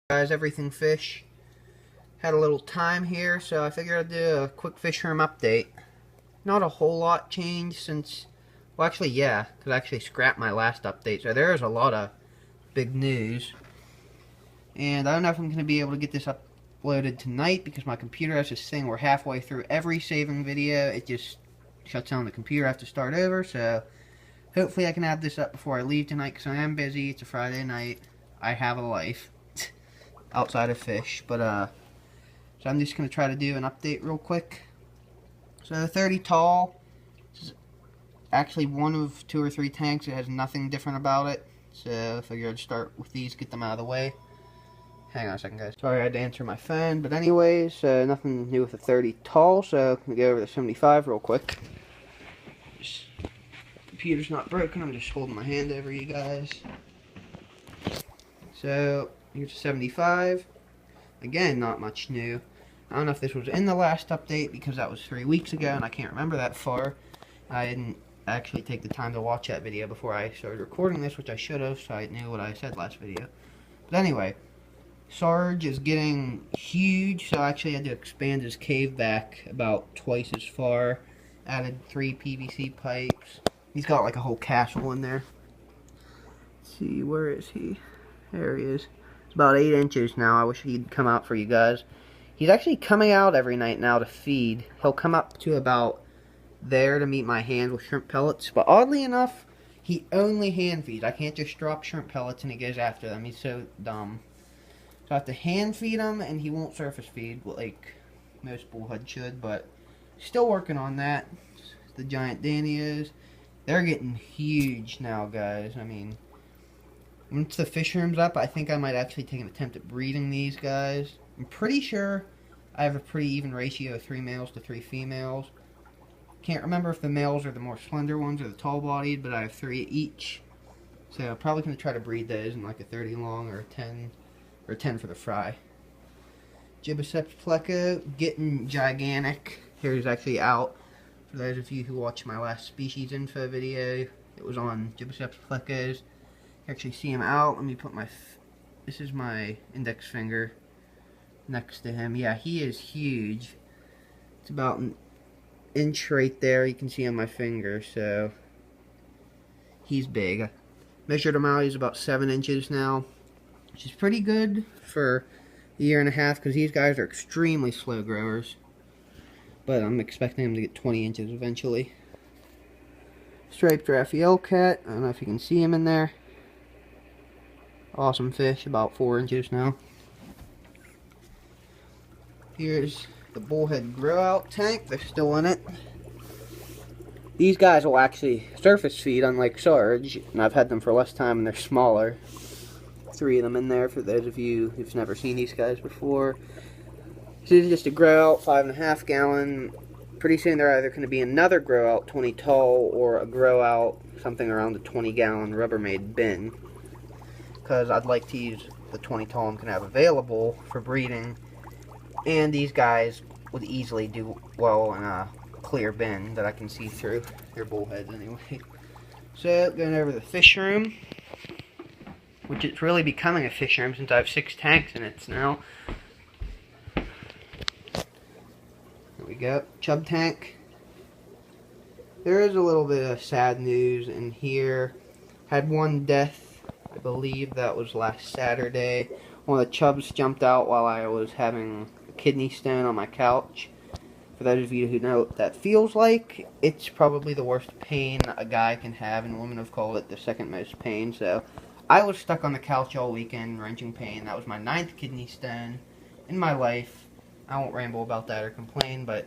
Guys, everything fish. Had a little time here, so I figured I'd do a quick Fishroom update. Not a whole lot changed since, well actually yeah, because I actually scrapped my last update, so there is a lot of big news. And I don't know if I'm going to be able to get this uploaded tonight because my computer has this thing where halfway through every saving video, it just shuts down the computer. I have to start over, so hopefully I can have this up before I leave tonight because I am busy. It's a Friday night. I have a life outside of fish, but so I'm just going to try to do an update real quick. So 30 tall, this is actually one of 2 or 3 tanks. It has nothing different about it, so I figured I'd start with these, get them out of the way. Hang on a second, guys. Sorry I had to answer my phone, but anyways, nothing new with the 30 tall, so I'm going to go over the 75 real quick. Computer's not broken, I'm just holding my hand over you guys. So here's a 75. Again, not much new. I don't know if this was in the last update because that was 3 weeks ago and I can't remember that far. I didn't actually take the time to watch that video before I started recording this, which I should have, so I knew what I said last video. But anyway, Sarge is getting huge, so I actually had to expand his cave back about twice as far. Added 3 PVC pipes. He's got like a whole castle in there. Let's see, where is he? There he is. It's about 8 inches now. I wish he'd come out for you guys. He's actually coming out every night now to feed. He'll come up to about there to meet my hand with shrimp pellets. But oddly enough, he only hand feeds. I can't just drop shrimp pellets and he goes after them. He's so dumb. So I have to hand feed him and he won't surface feed like most bullhead should. But still working on that. The giant Danios. They're getting huge now, guys. I mean, once the Fishroom's up, I think I might actually take an attempt at breeding these guys. I'm pretty sure I have a pretty even ratio of 3 males to 3 females. Can't remember if the males are the more slender ones or the tall-bodied, but I have 3 each. So I'm probably going to try to breed those in like a 30 long or a 10, or a 10 for the fry. Gibiceps pleco, getting gigantic. Here's actually out. For those of you who watched my last species info video, it was on Gibiceps plecos. You actually see him out. Let me put my, this is my index finger next to him. Yeah, he is huge. It's about an inch right there. You can see on my finger, so he's big. I measured him out. He's about 7 inches now, which is pretty good for a year and a half because these guys are extremely slow growers. But I'm expecting him to get 20 inches eventually. Striped Raphael cat. I don't know if you can see him in there. Awesome fish, about 4 inches now. Here's the bullhead grow out tank. They're still in it. These guys will actually surface feed, unlike Sarge, and I've had them for less time and they're smaller. 3 of them in there for those of you who've never seen these guys before. This is just a grow out 5.5 gallon. Pretty soon they're either going to be another grow out 20 tall or a grow out something around the 20 gallon Rubbermaid bin. Because I'd like to use the 20 tall I'm going to have available for breeding. And these guys would easily do well in a clear bin that I can see through. They're bullheads anyway. So, going over the Fishroom, which is really becoming a Fishroom since I have 6 tanks in it now. There we go. Chub tank. There is a little bit of sad news in here. Had 1 death. I believe that was last Saturday. One of the chubs jumped out while I was having a kidney stone on my couch. For those of you who know what that feels like, it's probably the worst pain a guy can have, and women have called it the 2nd most pain. So I was stuck on the couch all weekend, wrenching pain. That was my 9th kidney stone in my life. I won't ramble about that or complain, but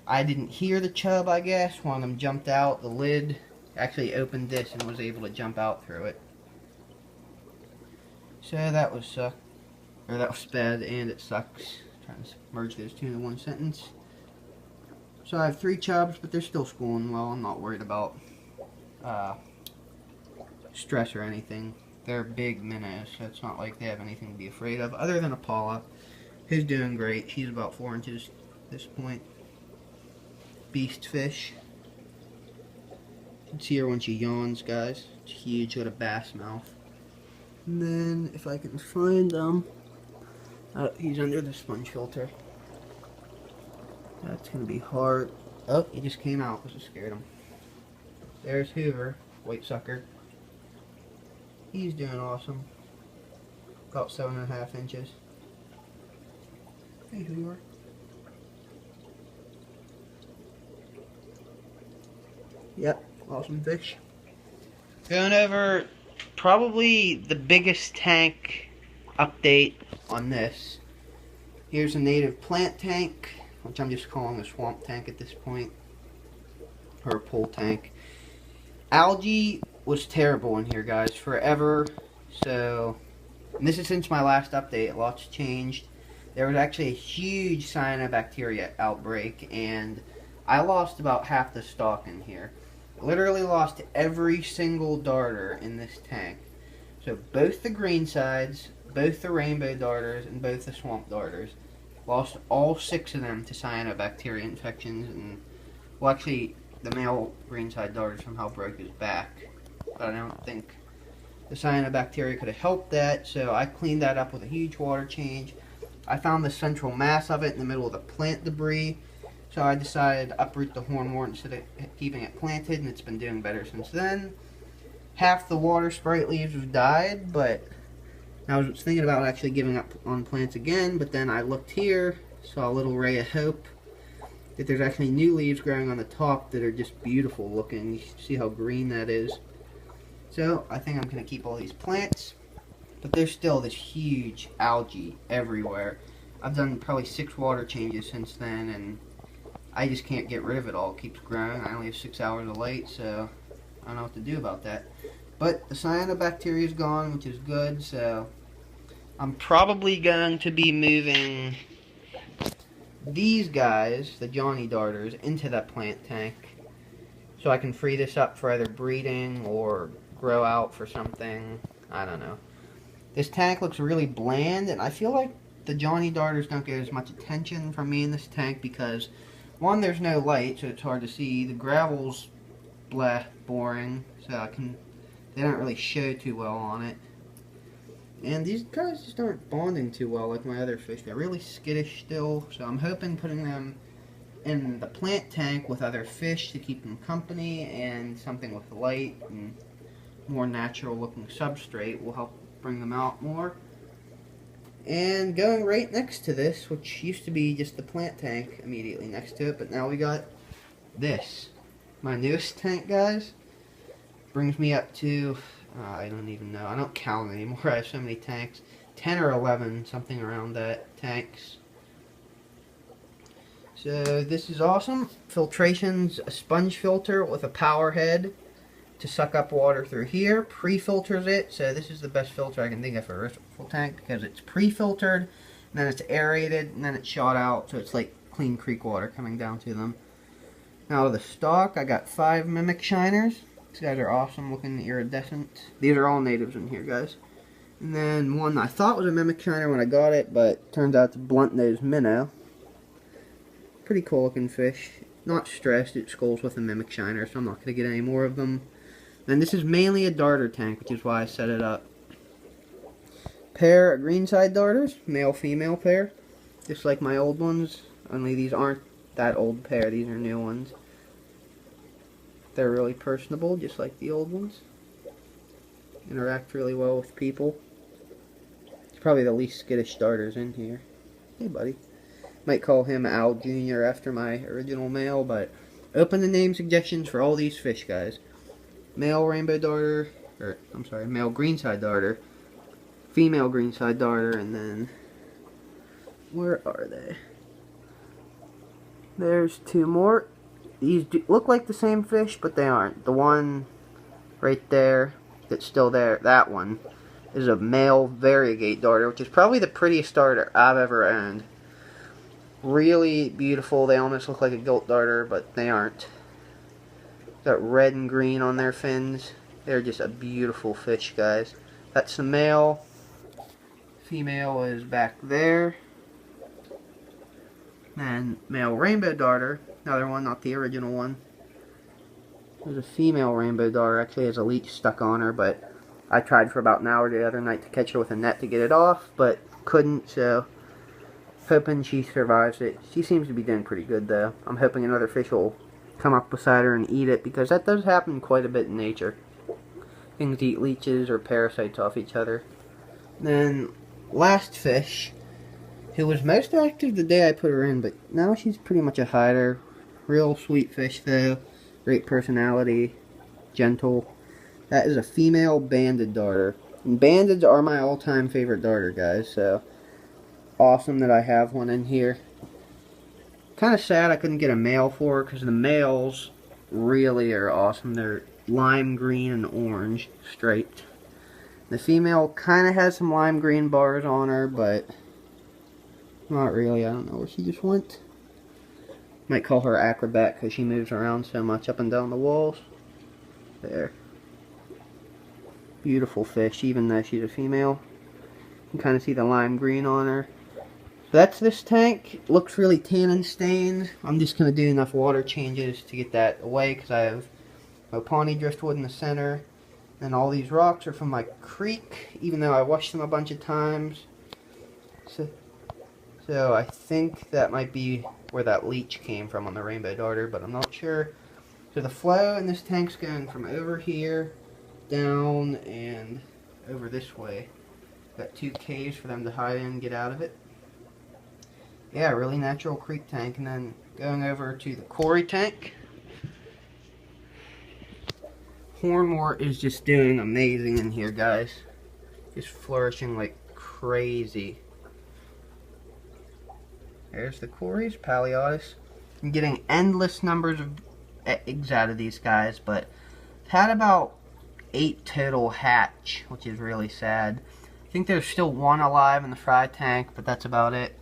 I didn't hear the chub, I guess. One of them jumped out. The lid actually opened this and was able to jump out through it. So that was that was bad, and it sucks. Trying to merge those 2 into one sentence. So I have 3 chubs, but they're still schooling well. I'm not worried about stress or anything. They're big minnows, so it's not like they have anything to be afraid of, other than Apollo. Who's doing great. She's about 4 inches at this point. Beast fish. You can see her when she yawns, guys. It's huge. Got a bass mouth. And then, if I can find them, he's under the sponge filter. That's going to be hard. Oh, he just came out because I scared him. There's Hoover, white sucker. He's doing awesome. About 7.5 inches. Hey, Hoover. Yep, awesome fish. Going over probably the biggest tank update on this. Here's a native plant tank, which I'm just calling a swamp tank at this point, or a pool tank. Algae was terrible in here, guys, forever. So, and this is since my last update. Lots changed. There was actually a huge cyanobacteria outbreak, and I lost about half the stock in here. Literally lost every single darter in this tank. So both the green sides, both the rainbow darters, and both the swamp darters. Lost all 6 of them to cyanobacteria infections. And, well, actually, the male green side darter somehow broke his back. But I don't think the cyanobacteria could have helped that. So I cleaned that up with a huge water change. I found the central mass of it in the middle of the plant debris. So I decided to uproot the hornwort instead of keeping it planted, and it's been doing better since then. Half the water sprite leaves have died, but I was thinking about actually giving up on plants again, but then I looked here, saw a little ray of hope, that there's actually new leaves growing on the top that are just beautiful looking. You see how green that is. So I think I'm going to keep all these plants, but there's still this huge algae everywhere. I've done probably 6 water changes since then, and I just can't get rid of it all. It keeps growing. I only have 6 hours of light, so I don't know what to do about that. But the cyanobacteria is gone, which is good, so I'm probably going to be moving these guys, the Johnny Darters, into that plant tank so I can free this up for either breeding or grow out for something. I don't know. This tank looks really bland, and I feel like the Johnny Darters don't get as much attention from me in this tank because, one, there's no light, so it's hard to see. The gravel's boring, so they don't really show too well on it. And these guys just aren't bonding too well like my other fish. They're really skittish still, so I'm hoping putting them in the plant tank with other fish to keep them company, and something with light and more natural looking substrate will help bring them out more. And going right next to this, which used to be just the plant tank immediately next to it, but now we got this. My newest tank, guys. Brings me up to, I don't even know. I don't count anymore. I have so many tanks. 10 or 11, something around that, tanks. So this is awesome. Filtration's a sponge filter with a power head to suck up water through here. Pre-filters it, so this is the best filter I can think of for a riffle tank because it's pre-filtered, and then it's aerated, and then it's shot out, so it's like clean creek water coming down to them. Now the stock, I got 5 mimic shiners. These guys are awesome looking, iridescent. These are all natives in here, guys. And then one I thought was a mimic shiner when I got it, but turns out it's a blunt-nosed minnow. Pretty cool looking fish. Not stressed, it schools with a mimic shiner, so I'm not going to get any more of them. And this is mainly a darter tank, which is why I set it up. Pair of greenside darters, male-female pair. Just like my old ones, only these aren't that old pair, these are new ones. They're really personable, just like the old ones. Interact really well with people. It's probably the least skittish darters in here. Hey, buddy. Might call him Al Jr. after my original male, but open the name suggestions for all these fish, guys. Male rainbow darter, or I'm sorry, male greenside darter, female greenside darter, and then where are they? There's 2 more. These do look like the same fish, but they aren't. The one right there that's still there, that one, is a male variegate darter, which is probably the prettiest darter I've ever owned. Really beautiful. They almost look like a gilt darter, but they aren't. Got red and green on their fins. They're just a beautiful fish, guys. That's the male. Female is back there. And male rainbow darter. Another one, not the original one. There's a female rainbow darter. Actually has a leech stuck on her, but I tried for about an hour the other night to catch her with a net to get it off, but couldn't, so hoping she survives it. She seems to be doing pretty good, though. I'm hoping another fish will come up beside her and eat it, because that does happen quite a bit in nature. Things eat leeches or parasites off each other. Then, last fish, who was most active the day I put her in, but now she's pretty much a hider. Real sweet fish, though. Great personality. Gentle. That is a female banded darter. And bandeds are my all-time favorite darter, guys, so awesome that I have one in here. Kind of sad I couldn't get a male for her, because the males really are awesome. They're lime green and orange striped. The female kind of has some lime green bars on her, but not really. I don't know where she just went. Might call her acrobat because she moves around so much up and down the walls. There. Beautiful fish, even though she's a female. You can kind of see the lime green on her. So that's this tank. It looks really tannin stained. I'm just going to do enough water changes to get that away, because I have my Pawnee driftwood in the center. And all these rocks are from my creek, even though I washed them a bunch of times. So I think that might be where that leech came from on the rainbow darter, but I'm not sure. So the flow in this tank's going from over here, down, and over this way. Got 2 caves for them to hide in and get out of it. Yeah, really natural creek tank. And then going over to the Quarry tank. Hornwort is just doing amazing in here, guys. Just flourishing like crazy. There's the Corys, Paliotis. I'm getting endless numbers of eggs out of these guys, but I've had about 8 total hatch, which is really sad. I think there's still 1 alive in the fry tank, but that's about it.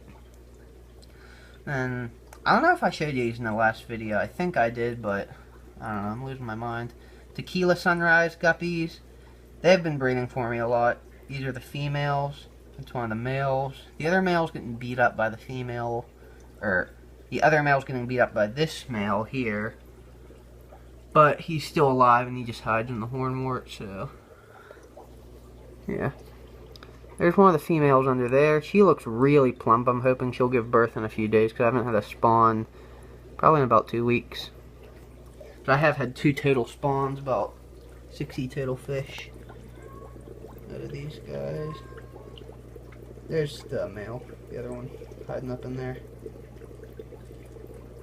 And I don't know if I showed you these in the last video. I think I did, but I don't know. I'm losing my mind. Tequila Sunrise Guppies. They've been breeding for me a lot. These are the females. That's one of the males. The other male's getting beat up by the female, or the other male's getting beat up by this male here. But he's still alive and he just hides in the hornwort, so yeah. There's one of the females under there. She looks really plump. I'm hoping she'll give birth in a few days, because I haven't had a spawn probably in about 2 weeks. But I have had 2 total spawns, about 60 total fish out of these guys. There's the male, the other one hiding up in there.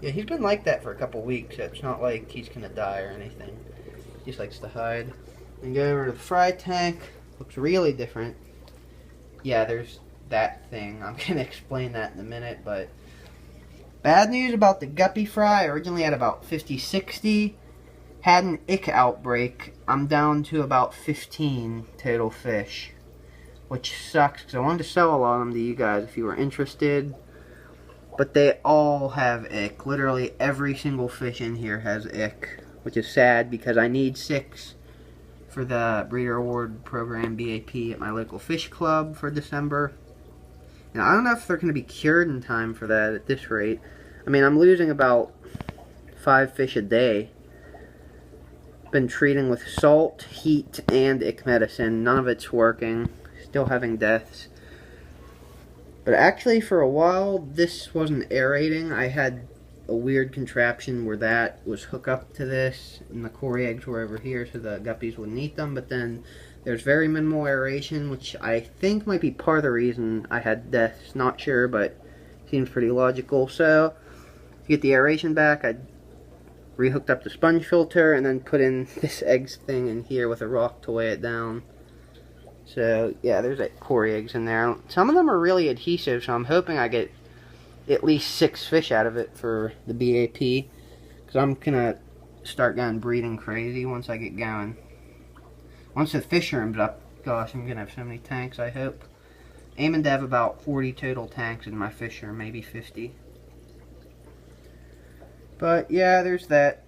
Yeah, he's been like that for a couple weeks. It's not like he's gonna die or anything. He just likes to hide. And go over to the fry tank. Looks really different. Yeah, there's that thing. I'm gonna explain that in a minute, but bad news about the guppy fry. I originally had about 50, 60. Had an ick outbreak. I'm down to about 15 total fish, which sucks, because I wanted to sell a lot of them to you guys if you were interested. But they all have ick. Literally every single fish in here has ick, which is sad, because I need 6 for the Breeder Award Program BAP at my local fish club for December. And I don't know if they're going to be cured in time for that at this rate. I mean, I'm losing about 5 fish a day. Been treating with salt, heat, and ick medicine. None of it's working. Still having deaths. But actually, for a while, this wasn't aerating. I had a weird contraption where that was hooked up to this, and the Quarry eggs were over here so the guppies wouldn't eat them. But then there's very minimal aeration, which I think might be part of the reason I had deaths. Not sure, but seems pretty logical. So to get the aeration back, I rehooked up the sponge filter and then put in this eggs thing in here with a rock to weigh it down. So yeah, there's like Quarry eggs in there. Some of them are really adhesive, so I'm hoping I get at least 6 fish out of it for the BAP, because I'm gonna start going breeding crazy once I get going. Once the Fishroom's up, gosh, I'm gonna have so many tanks, I hope. Aiming to have about 40 total tanks in my Fishroom, maybe 50. But yeah, there's that.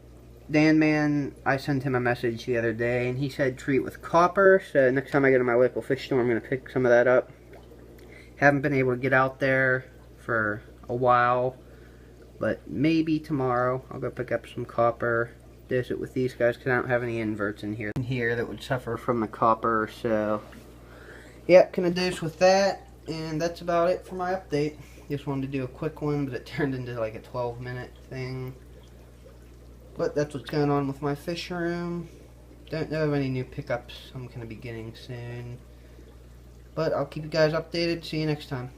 Dan Man, I sent him a message the other day, and he said treat with copper, so next time I go to my local fish store, I'm going to pick some of that up. Haven't been able to get out there for a while, but maybe tomorrow I'll go pick up some copper. dose it with these guys because I don't have any inverts in here that would suffer from the copper. So yeah, gonna dose with that, and that's about it for my update. Just wanted to do a quick one, but it turned into like a 12-minute thing. But that's what's going on with my fish room. Don't know of any new pickups I'm gonna be getting soon, but I'll keep you guys updated. See you next time.